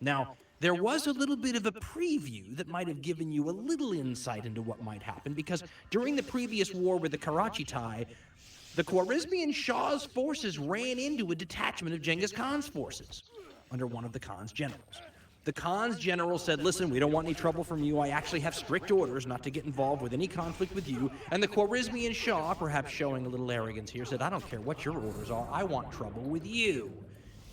Now, there was a little bit of a preview that might have given you a little insight into what might happen, because during the previous war with the Karachitai, the Khwarezmian Shah's forces ran into a detachment of Genghis Khan's forces under one of the Khan's generals. The Khan's general said, listen, we don't want any trouble from you. I actually have strict orders not to get involved with any conflict with you. And the Khwarezmian Shah, perhaps showing a little arrogance here, said, I don't care what your orders are. I want trouble with you.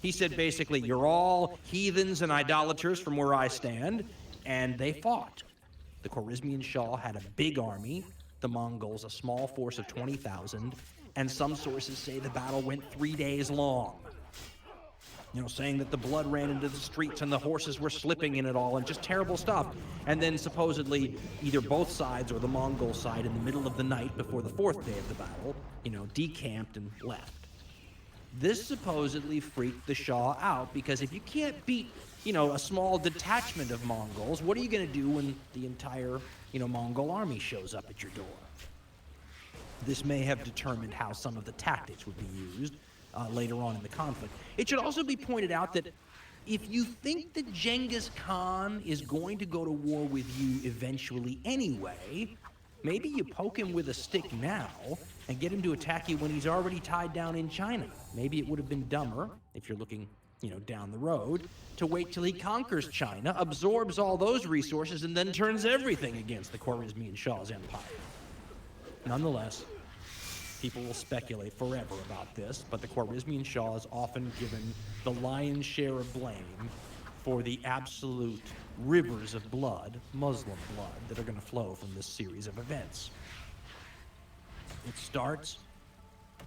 He said, basically, you're all heathens and idolaters from where I stand. And they fought. The Khwarezmian Shah had a big army, the Mongols a small force of 20,000, and some sources say the battle went 3 days long. Saying that the blood ran into the streets and the horses were slipping in it all, and just terrible stuff. And then supposedly either both sides or the Mongol side in the middle of the night before the fourth day of the battle, decamped and left. This supposedly freaked the Shah out, because if you can't beat, a small detachment of Mongols, what are you going to do when the entire, Mongol army shows up at your door? This may have determined how some of the tactics would be used later on in the conflict. It should also be pointed out that if you think that Genghis Khan is going to go to war with you eventually anyway, maybe you poke him with a stick now and get him to attack you when he's already tied down in China. Maybe it would have been dumber, if you're looking, down the road, to wait till he conquers China, absorbs all those resources, and then turns everything against the Khwarezmian Shah's empire. Nonetheless, people will speculate forever about this, but the Khwarezmian Shah is often given the lion's share of blame for the absolute rivers of blood, Muslim blood, that are going to flow from this series of events. It starts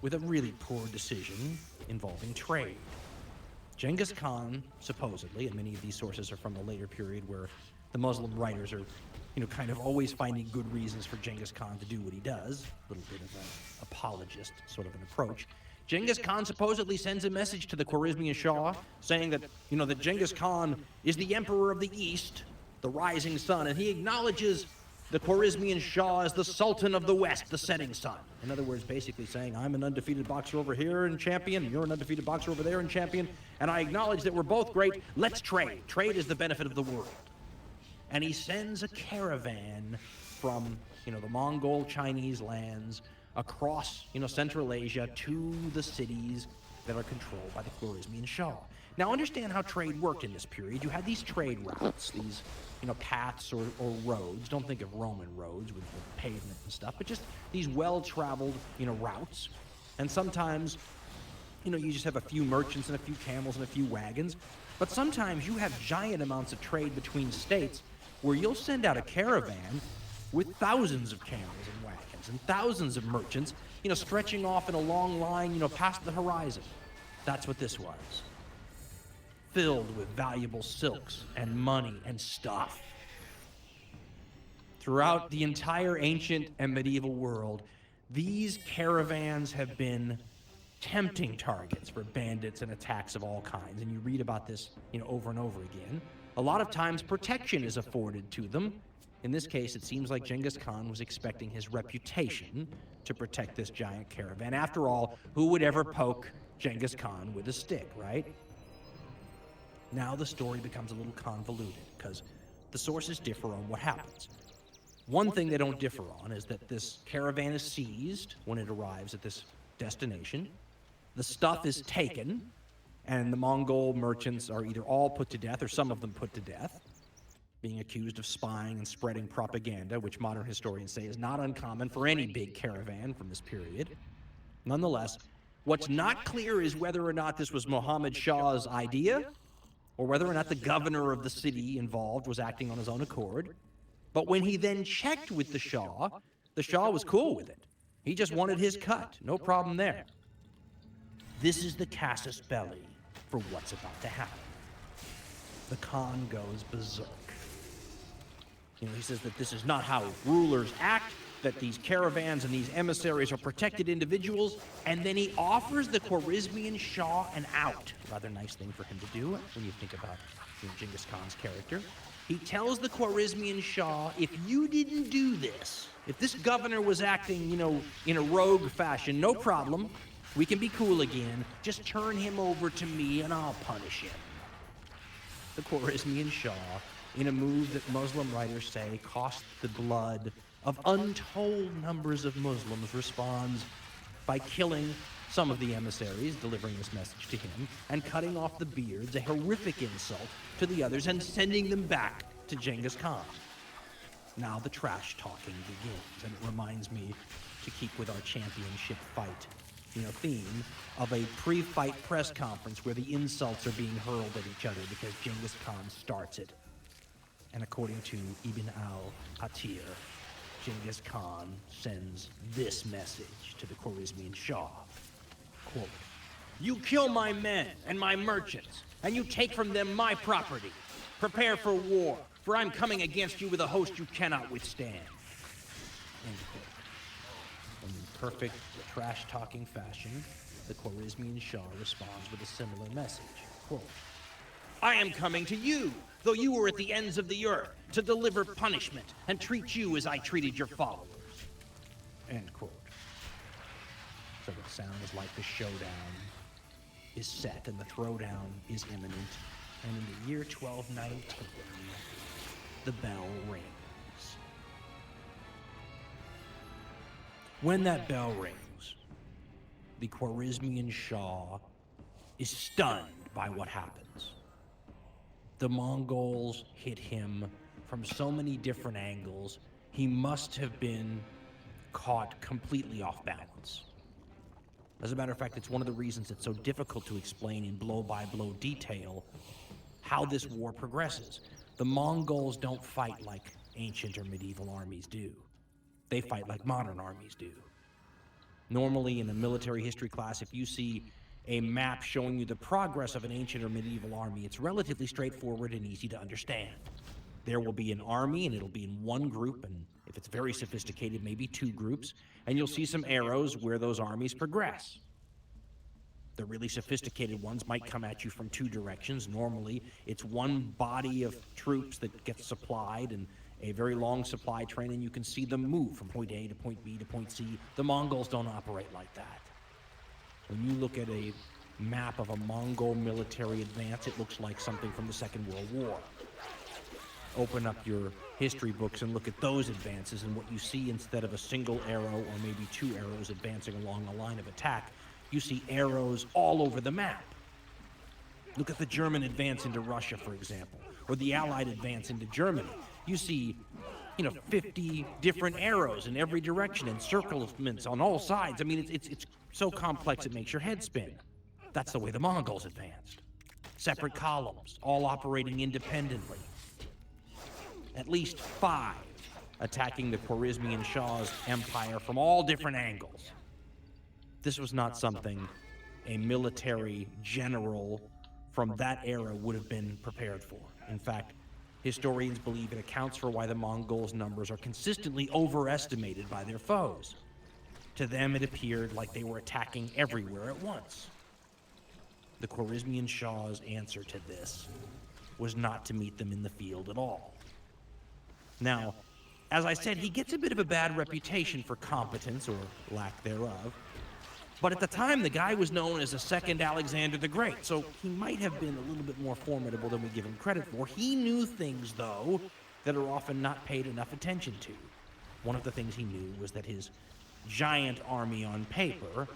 with a really poor decision involving trade. Genghis Khan, supposedly, and many of these sources are from the later period where the Muslim writers are kind of always finding good reasons for Genghis Khan to do what he does, a little bit of an apologist sort of an approach. Genghis Khan supposedly sends a message to the Khwarezmian Shah saying that, that Genghis Khan is the emperor of the East, the rising sun, and he acknowledges the Khwarezmian Shah as the Sultan of the West, the setting sun. In other words, basically saying, I'm an undefeated boxer over here and champion, and you're an undefeated boxer over there and champion, and I acknowledge that we're both great. Let's trade. Trade is the benefit of the world. And he sends a caravan from, the Mongol Chinese lands across, Central Asia to the cities that are controlled by the Khwarezmian Shah. Now, understand how trade worked in this period. You had these trade routes, these, paths or roads. Don't think of Roman roads with pavement and stuff, but just these well-traveled, routes. And sometimes, you just have a few merchants and a few camels and a few wagons. But sometimes you have giant amounts of trade between states, where you'll send out a caravan with thousands of camels and wagons and thousands of merchants, stretching off in a long line, past the horizon. That's what this was. Filled with valuable silks and money and stuff. Throughout the entire ancient and medieval world, these caravans have been tempting targets for bandits and attacks of all kinds. And you read about this, over and over again. A lot of times protection is afforded to them. In this case, it seems like Genghis Khan was expecting his reputation to protect this giant caravan. After all, who would ever poke Genghis Khan with a stick, right? Now the story becomes a little convoluted because the sources differ on what happens. One thing they don't differ on is that this caravan is seized when it arrives at this destination. The stuff is taken, and the Mongol merchants are either all put to death or some of them put to death, being accused of spying and spreading propaganda, which modern historians say is not uncommon for any big caravan from this period. Nonetheless, what's not clear is whether or not this was Muhammad Shah's idea, or whether or not the governor of the city involved was acting on his own accord. But when he then checked with the Shah was cool with it. He just wanted his cut. No problem there. This is the casus belli for what's about to happen. The Khan goes berserk. He says that this is not how rulers act, that these caravans and these emissaries are protected individuals, and then he offers the Khwarezmian Shah an out. Rather nice thing for him to do when you think about Genghis Khan's character. He tells the Khwarezmian Shah, if you didn't do this, if this governor was acting, in a rogue fashion, no problem. We can be cool again. Just turn him over to me and I'll punish him. the Khwarezmian Shah in a move that Muslim writers say cost the blood of untold numbers of Muslims, responds by killing some of the emissaries delivering this message to him and cutting off the beards, a horrific insult to the others, and sending them back to Genghis Khan. Now the trash talking begins, and it reminds me to keep with our championship fight, theme of a pre-fight press conference where the insults are being hurled at each other because Genghis Khan starts it. And according to Ibn al-Hatir, Genghis Khan sends this message to the Khwarezmian Shah. Quote, "You kill my men and my merchants, and you take from them my property. Prepare for war, for I'm coming against you with a host you cannot withstand." End quote. In perfect trash-talking fashion, the Khwarezmian Shah responds with a similar message. Quote, "I am coming to you, though you were at the ends of the earth, to deliver punishment and treat you as I treated your followers." End quote. So it sounds like the showdown is set and the throwdown is imminent. And in the year 1219, the bell rings. When that bell rings, the Khwarezmian Shah is stunned by what happens. The Mongols hit him from so many different angles, he must have been caught completely off balance. As a matter of fact, it's one of the reasons it's so difficult to explain in blow-by-blow detail how this war progresses. The Mongols don't fight like ancient or medieval armies do. They fight like modern armies do. Normally, in a military history class, if you see a map showing you the progress of an ancient or medieval army, it's relatively straightforward and easy to understand. There will be an army, and it'll be in one group, and if it's very sophisticated, maybe two groups, and you'll see some arrows where those armies progress. The really sophisticated ones might come at you from two directions. Normally, it's one body of troops that gets supplied and a very long supply train, and you can see them move from point A to point B to point C. The Mongols don't operate like that. When you look at a map of a Mongol military advance, it looks like something from the Second World War. Open up your history books and look at those advances, and what you see, instead of a single arrow or maybe two arrows advancing along a line of attack, you see arrows all over the map. Look at the German advance into Russia, for example, or the Allied advance into Germany. You see, 50 different arrows in every direction, encirclements on all sides. I mean, it's so complex it makes your head spin. That's the way the Mongols advanced. Separate columns, all operating independently. At least 5 attacking the Khwarezmian Shah's empire from all different angles. This was not something a military general from that era would have been prepared for. In fact, historians believe it accounts for why the Mongols' numbers are consistently overestimated by their foes. To them, it appeared like they were attacking everywhere at once. The Khwarezmian Shah's answer to this was not to meet them in the field at all. Now, as I said, he gets a bit of a bad reputation for competence, or lack thereof. But at the time, the guy was known as a second Alexander the Great, so he might have been a little bit more formidable than we give him credit for. He knew things, though, that are often not paid enough attention to. One of the things he knew was that his giant army on paper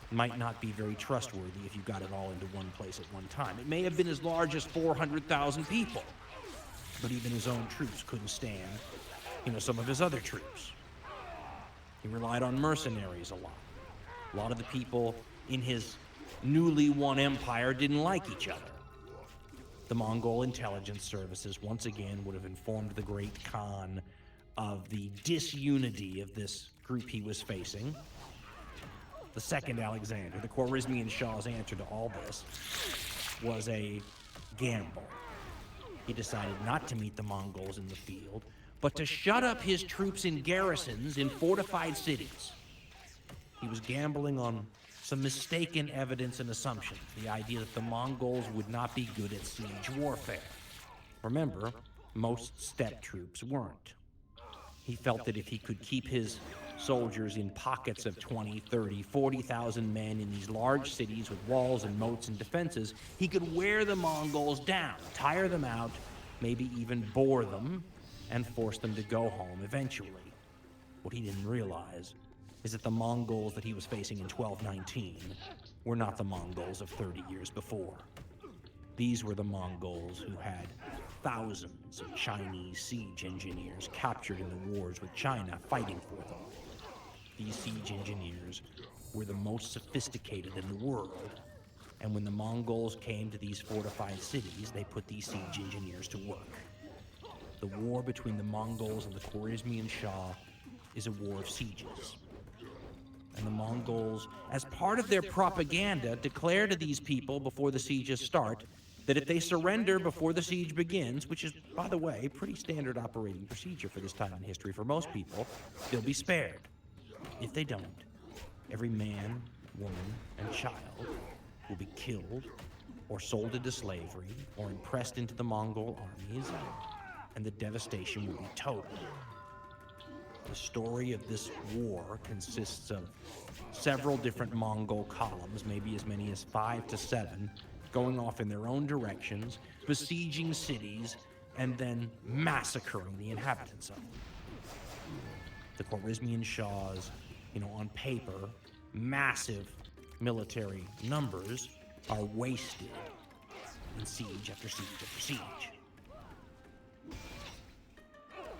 might not be very trustworthy if you got it all into one place at one time. It may have been as large as 400,000 people, but even his own troops couldn't stand, some of his other troops. He relied on mercenaries a lot. A lot of the people in his newly won empire didn't like each other. The Mongol intelligence services once again would have informed the great Khan of the disunity of this group he was facing. The second Alexander, the Khwarezmian Shah's answer to all this, was a gamble. He decided not to meet the Mongols in the field, but to shut up his troops in garrisons in fortified cities. He was gambling on some mistaken evidence and assumptions, the idea that the Mongols would not be good at siege warfare. Remember, most steppe troops weren't. He felt that if he could keep his soldiers in pockets of 20, 30, 40,000 men in these large cities with walls and moats and defenses, he could wear the Mongols down, tire them out, maybe even bore them, and force them to go home eventually. What he didn't realize is that the Mongols that he was facing in 1219 were not the Mongols of 30 years before. These were the Mongols who had thousands of Chinese siege engineers captured in the wars with China fighting for them. These siege engineers were the most sophisticated in the world, and when the Mongols came to these fortified cities, they put these siege engineers to work. The war between the Mongols and the Khwarezmian Shah is a war of sieges. And the Mongols, as part of their propaganda, declare to these people before the sieges start that if they surrender before the siege begins, which is, by the way, pretty standard operating procedure for this time in history for most people, they'll be spared. If they don't, every man, woman, and child will be killed or sold into slavery or impressed into the Mongol armies, and the devastation will be total. The story of this war consists of several different Mongol columns, maybe as many as 5 to 7, going off in their own directions, besieging cities, and then massacring the inhabitants of them. The Khwarezmian Shahs, on paper, massive military numbers are wasted in siege after siege after siege.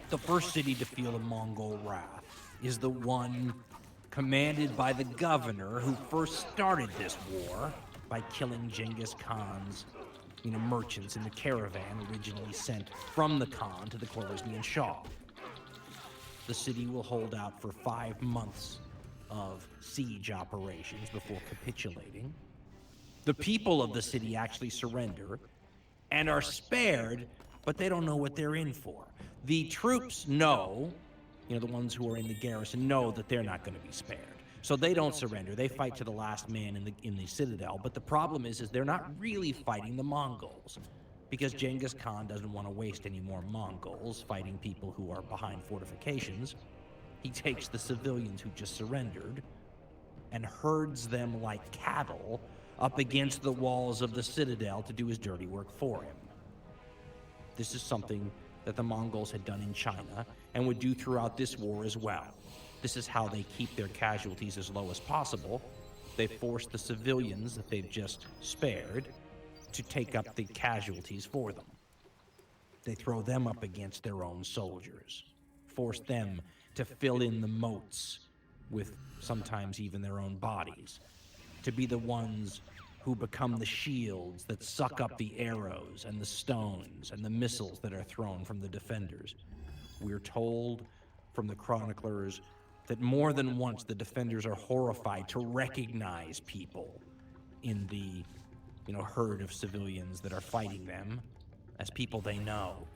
The first city to feel the Mongol wrath is the one commanded by the governor who first started this war by killing Genghis Khan's merchants in the caravan originally sent from the Khan to the Khwarezmian Shah. The city will hold out for 5 months of siege operations before capitulating. The people of the city actually surrender and are spared, but they don't know what they're in for. The troops know, the ones who are in the garrison know that they're not going to be spared. So they don't surrender. They fight to the last man in the citadel. But the problem is they're not really fighting the Mongols, because Genghis Khan doesn't want to waste any more Mongols fighting people who are behind fortifications. He takes the civilians who just surrendered and herds them like cattle up against the walls of the citadel to do his dirty work for him. This is something that the Mongols had done in China and would do throughout this war as well. This is how they keep their casualties as low as possible. They force the civilians that they've just spared to take up the casualties for them. They throw them up against their own soldiers, force them to fill in the moats with sometimes even their own bodies, to be the ones who become the shields that suck up the arrows and the stones and the missiles that are thrown from the defenders. We're told from the chroniclers that more than once the defenders are horrified to recognize people in the herd of civilians that are fighting them as people they know.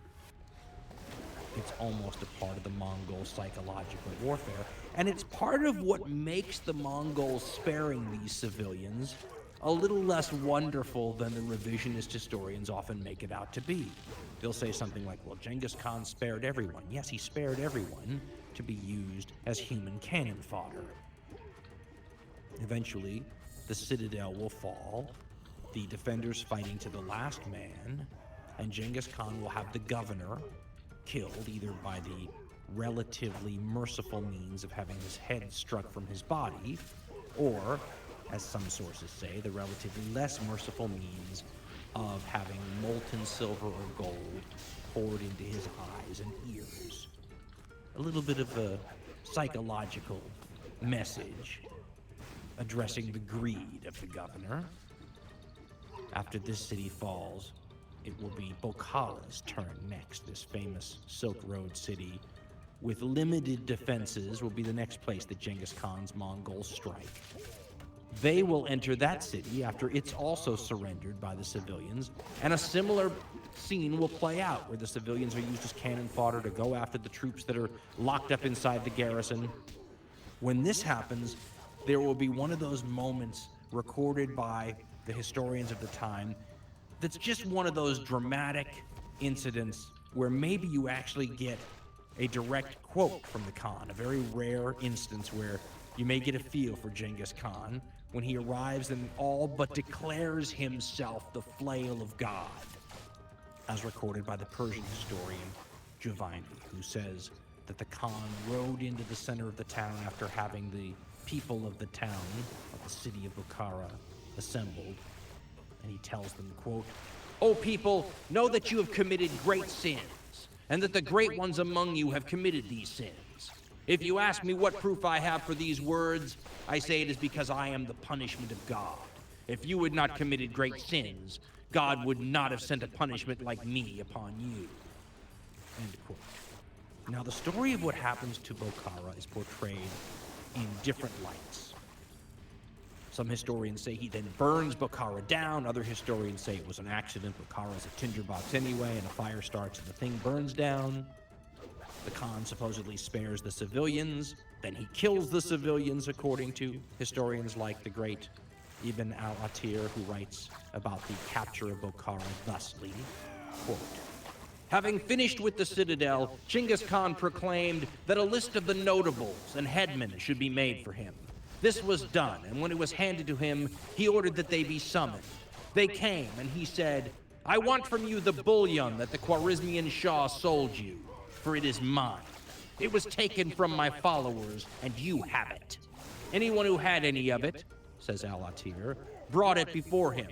It's almost a part of the Mongol psychological warfare, and it's part of what makes the Mongols sparing these civilians a little less wonderful than the revisionist historians often make it out to be. They'll say something like, well, Genghis Khan spared everyone. Yes, he spared everyone to be used as human cannon fodder. Eventually, the citadel will fall, the defenders fighting to the last man, and Genghis Khan will have the governor killed either by the relatively merciful means of having his head struck from his body, or, as some sources say, the relatively less merciful means of having molten silver or gold poured into his eyes and ears. A little bit of a psychological message addressing the greed of the governor. After this city falls, it will be Bokhara's turn next. This famous Silk Road city with limited defenses will be the next place that Genghis Khan's Mongols strike. They will enter that city after it's also surrendered by the civilians, and a similar scene will play out where the civilians are used as cannon fodder to go after the troops that are locked up inside the garrison. When this happens, there will be one of those moments recorded by the historians of the time that's just one of those dramatic incidents where maybe you actually get a direct quote from the Khan, a very rare instance where you may get a feel for Genghis Khan when he arrives and all but declares himself the flail of God, as recorded by the Persian historian Giovanni, who says that the Khan rode into the center of the town after having the people of the town, of the city of Bukhara, assembled, and he tells them, quote, "O people, know that you have committed great sins, and that the great ones among you have committed these sins. If you ask me what proof I have for these words, I say it is because I am the punishment of God. If you had not committed great sins, God would not have sent a punishment like me upon you." End quote. Now, the story of what happens to Bokhara is portrayed in different lights. Some historians say he then burns Bokhara down. Other historians say it was an accident. Bokhara's a tinderbox anyway, and a fire starts and the thing burns down. The Khan supposedly spares the civilians. Then he kills the civilians, according to historians like the great Ibn al-Atir, who writes about the capture of Bokhara thusly, quote, "Having finished with the citadel, Genghis Khan proclaimed that a list of the notables and headmen should be made for him. This was done, and when it was handed to him, he ordered that they be summoned. They came, and he said, 'I want from you the bullion that the Khwarezmian Shah sold you, for it is mine. It was taken from my followers, and you have it. Anyone who had any of it,' says al-Atir, 'brought it before him.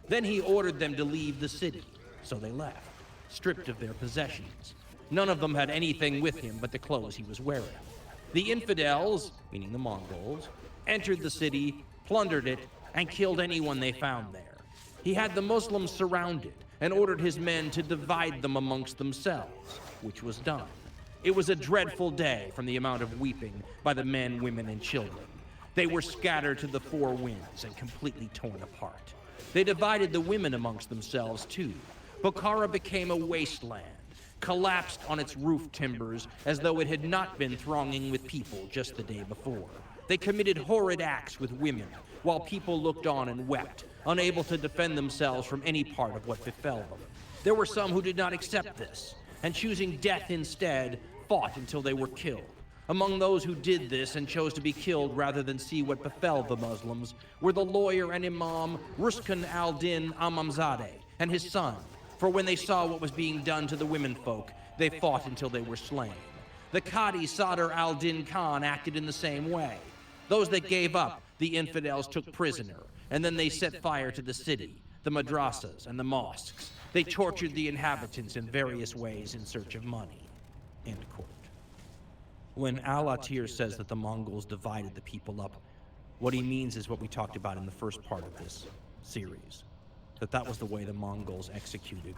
Then he ordered them to leave the city. So they left, stripped of their possessions. None of them had anything with him but the clothes he was wearing. The infidels, meaning the Mongols, entered the city, plundered it, and killed anyone they found there. He had the Muslims surrounded and ordered his men to divide them amongst themselves, which was done. It was a dreadful day from the amount of weeping by the men, women, and children. They were scattered to the four winds and completely torn apart. They divided the women amongst themselves too. Bokhara became a wasteland, collapsed on its roof timbers as though it had not been thronging with people just the day before. They committed horrid acts with women, while people looked on and wept, unable to defend themselves from any part of what befell them. There were some who did not accept this, and choosing death instead, fought until they were killed. Among those who did this and chose to be killed rather than see what befell the Muslims were the lawyer and imam Ruskan al-Din Amamzadeh and his son, for when they saw what was being done to the womenfolk, they fought until they were slain. The Qadi Sadr al-Din Khan acted in the same way. Those that gave up, the infidels took prisoner, and then they set fire to the city, the madrasas, and the mosques. They tortured the inhabitants in various ways in search of money." End quote. When al-Atir says that the Mongols divided the people up, what he means is what we talked about in the first part of this series, that was the way the Mongols executed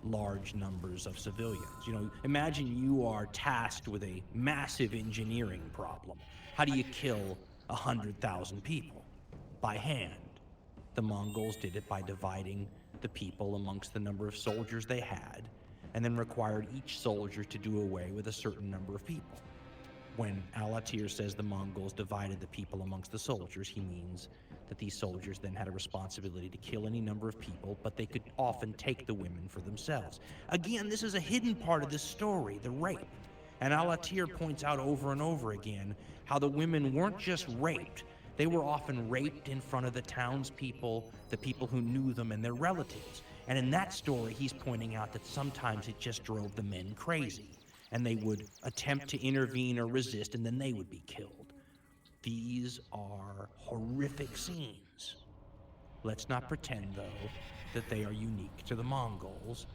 large numbers of civilians. You know, imagine you are tasked with a massive engineering problem. How do you kill 100,000 people? By hand. The Mongols did it by dividing the people amongst the number of soldiers they had, and then required each soldier to do away with a certain number of people. When al-Atir says the Mongols divided the people amongst the soldiers, he means that these soldiers then had a responsibility to kill any number of people, but they could often take the women for themselves. Again, this is a hidden part of this story, the rape. And al-Atir points out over and over again how the women weren't just raped, they were often raped in front of the townspeople, the people who knew them, and their relatives. And in that story, he's pointing out that sometimes it just drove the men crazy, and they would attempt to intervene or resist, and then they would be killed. These are horrific scenes. Let's not pretend, though, that they are unique to the Mongols.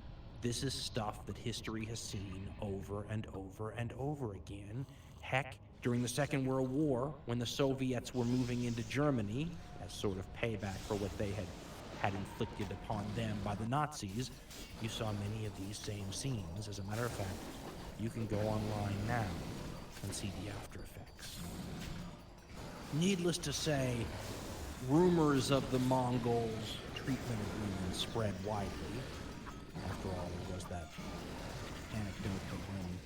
This is stuff that history has seen over and over and over again. Heck, during the Second World War, when the Soviets were moving into Germany as sort of payback for what they had inflicted upon them by the Nazis, you saw many of these same scenes. As a matter of fact, you can go online now and see the after effects. Needless to say, rumors of the Mongols' treatment of women spread widely. After all, there was that anecdote that when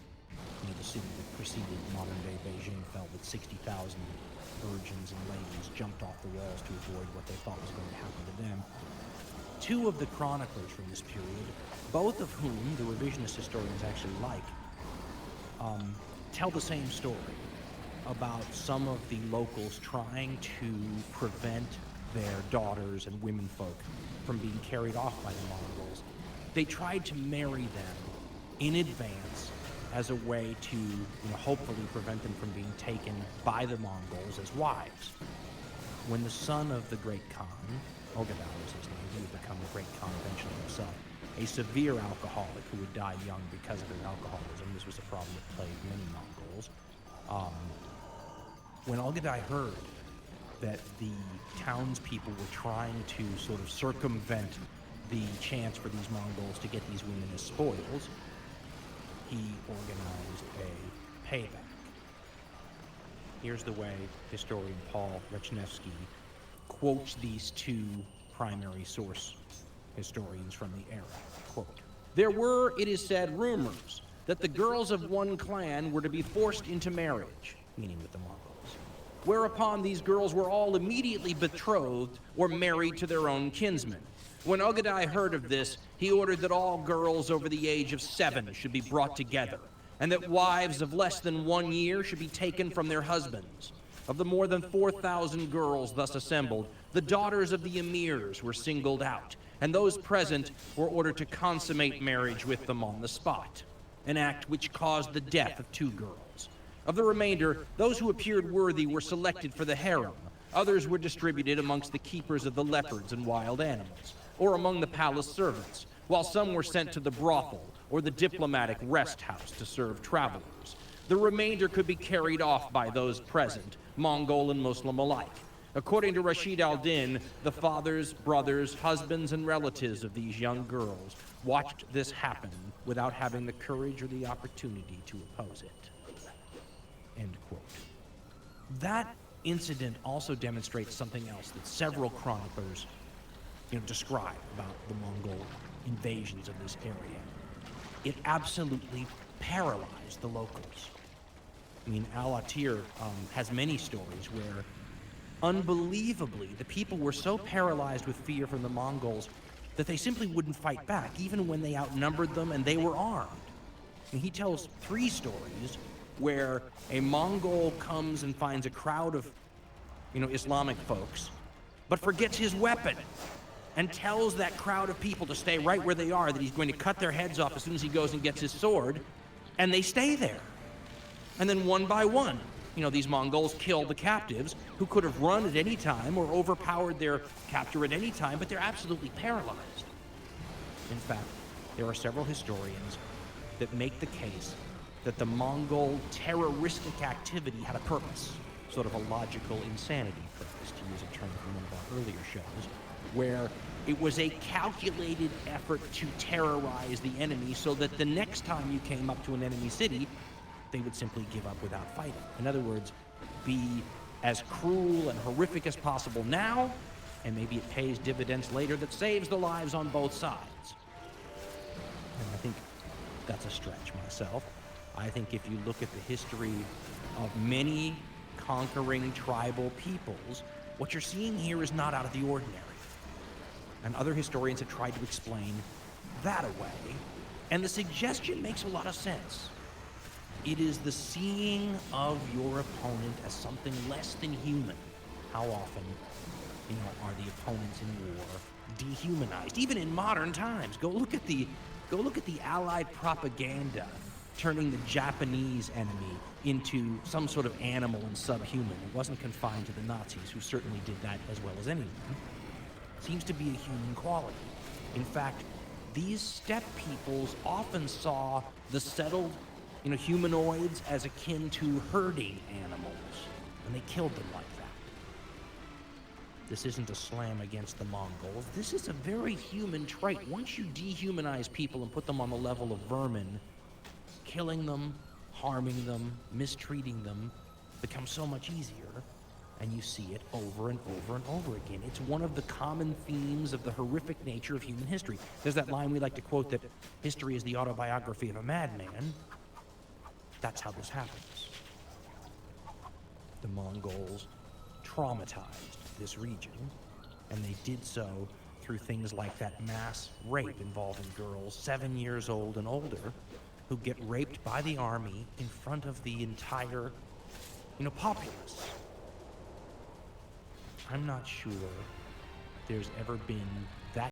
the city that preceded modern-day Beijing fell, that 60,000 virgins and ladies jumped off the walls to avoid what they thought was going to happen to them. Two of the chroniclers from this period, both of whom the revisionist historians actually like, tell the same story about some of the locals trying to prevent their daughters and womenfolk from being carried off by the Mongols. They tried to marry them in advance as a way to, hopefully prevent them from being taken by the Mongols as wives. When the son of the great Khan, Ogedai was his name, he would become the great Khan eventually himself, a severe alcoholic who would die young because of his alcoholism. This was a problem that plagued many Mongols. When Ogedai heard that the townspeople were trying to sort of circumvent the chance for these Mongols to get these women as spoils, he organized a payback. Here's the way historian Paul Rechnevsky quotes these two primary source historians from the era. Quote, "There were, it is said, rumors that the girls of one clan were to be forced into marriage," meaning with the Mongols, "whereupon these girls were all immediately betrothed or married to their own kinsmen. When Ogedai heard of this, he ordered that all girls over the age of 7 should be brought together, and that wives of less than 1 year should be taken from their husbands. Of the more than 4,000 girls thus assembled, the daughters of the emirs were singled out, and those present were ordered to consummate marriage with them on the spot, an act which caused the death of 2 girls. Of the remainder, those who appeared worthy were selected for the harem. Others were distributed amongst the keepers of the leopards and wild animals, or among the palace servants, while some were sent to the brothel or the diplomatic rest house to serve travelers. The remainder could be carried off by those present, Mongol and Muslim alike. According to Rashid al-Din, the fathers, brothers, husbands, and relatives of these young girls watched this happen without having the courage or the opportunity to oppose it." End quote. That incident also demonstrates something else that several chroniclers describe about the Mongol invasions of this area. It absolutely paralyzed the locals. I mean, Al-Atir has many stories where, unbelievably, the people were so paralyzed with fear from the Mongols that they simply wouldn't fight back, even when they outnumbered them and they were armed. And he tells 3 stories where a Mongol comes and finds a crowd of, Islamic folks, but forgets his weapon and tells that crowd of people to stay right where they are, that he's going to cut their heads off as soon as he goes and gets his sword, and they stay there. And then one by one, these Mongols kill the captives, who could have run at any time or overpowered their captor at any time, but they're absolutely paralyzed. In fact, there are several historians that make the case that the Mongol terroristic activity had a purpose, sort of a logical insanity purpose, to use a term from one of our earlier shows, where it was a calculated effort to terrorize the enemy so that the next time you came up to an enemy city, they would simply give up without fighting. In other words, be as cruel and horrific as possible now, and maybe it pays dividends later that saves the lives on both sides. And I think that's a stretch myself. I think if you look at the history of many conquering tribal peoples, what you're seeing here is not out of the ordinary. And other historians have tried to explain that away, and the suggestion makes a lot of sense. It is the seeing of your opponent as something less than human. How often, are the opponents in war dehumanized? Even in modern times, go look at the Allied propaganda turning the Japanese enemy into some sort of animal and subhuman. It wasn't confined to the Nazis, who certainly did that as well as anyone. Seems to be a human quality. In fact, these steppe peoples often saw the settled, humanoids as akin to herding animals, and they killed them like that. This isn't a slam against the Mongols. This is a very human trait. Once you dehumanize people and put them on the level of vermin, killing them, harming them, mistreating them becomes so much easier. And you see it over and over and over again. It's one of the common themes of the horrific nature of human history. There's that line we like to quote that history is the autobiography of a madman. That's how this happens. The Mongols traumatized this region, and they did so through things like that mass rape involving girls 7 years old and older, who get raped by the army in front of the entire, populace. I'm not sure there's ever been